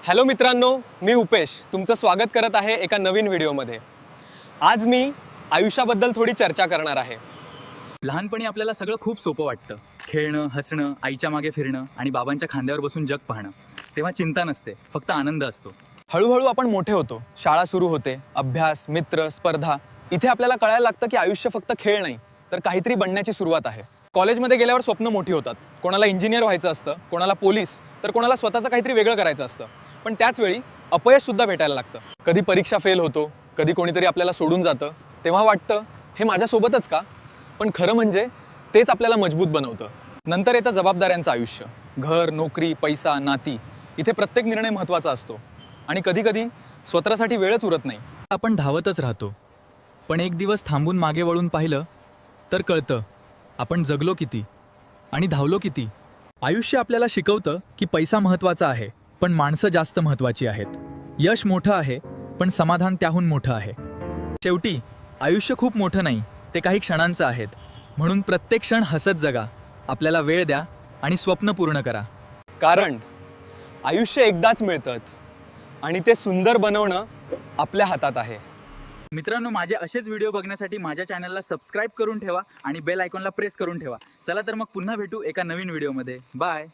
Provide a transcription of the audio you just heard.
Hello मित्रांनो, मी उपेश तुमचं स्वागत करत आहे एका नवीन व्हिडिओमध्ये। आज मी आयुष्याबद्दल थोडी चर्चा करणार आहे। लहानपणी आपल्याला सगळं खूप सोपं वाटतं। खेळणं, हसणं, आईच्या मागे फिरणं आणि बाबांच्या खांद्यावर बसून जग पाहणं। तेव्हा चिंता नसते, फक्त आनंद असतो। हळूहळू आपण मोठे होतो, शाळा सुरू होते, अभ्यास, मित्र, स्पर्धा। इथे आपल्याला कळायला लागतं की आयुष्य फक्त खेळ नाही तर काहीतरी बनण्याची सुरुवात आहे। कॉलेजमध्ये गेल्यावर स्वप्न मोठी होतात। कोणाला इंजिनियर व्हायचं असतं, कोणाला पोलीस, तर कोणाला स्वतःचं काहीतरी वेगळं करायचं असतं। पण त्याच वेळी अपयश सुद्धा भेटायला लागतं। कधी परीक्षा फेल होतो, कधी कोणीतरी आपल्याला सोडून जातं। तेव्हा वाटतं हे माझ्यासोबतच का? पण खरं म्हणजे तेच आपल्याला मजबूत बनवतं। नंतर येतं जबाबदाऱ्यांचं आयुष्य। घर, नोकरी, पैसा, नाती, इथे प्रत्येक निर्णय महत्त्वाचा असतो आणि कधी-कधी स्वतःसाठी वेळच उरत नाही। आपण धावतच राहतो, पण एक दिवस थांबून मागे वळून पाहिलं तर कळतं आपण जगलो किती आणि धावलो किती। आयुष्य आपल्याला शिकवतं की पैसा महत्त्वाचा आहे, पण माणसं जास्त महत्त्वाची आहेत। यश मोठं आहे, पण समाधान त्याहून मोठं आहे। शेवटी आयुष्य खूप मोठं नाही, ते काही क्षणांचं आहेत। म्हणून प्रत्येक क्षण हसत जगा, आपल्याला वेळ द्या आणि स्वप्न पूर्ण करा। कारण आयुष्य एकदाच मिळतं आणि ते सुंदर बनवणं आपल्या हातात आहे। मित्रांनो, माझे असेच व्हिडिओ बघण्यासाठी माझ्या चॅनलला सबस्क्राईब करून ठेवा आणि बेल आयकॉनला प्रेस करून ठेवा। चला तर मग पुन्हा भेटू एका नवीन व्हिडिओमध्ये। बाय।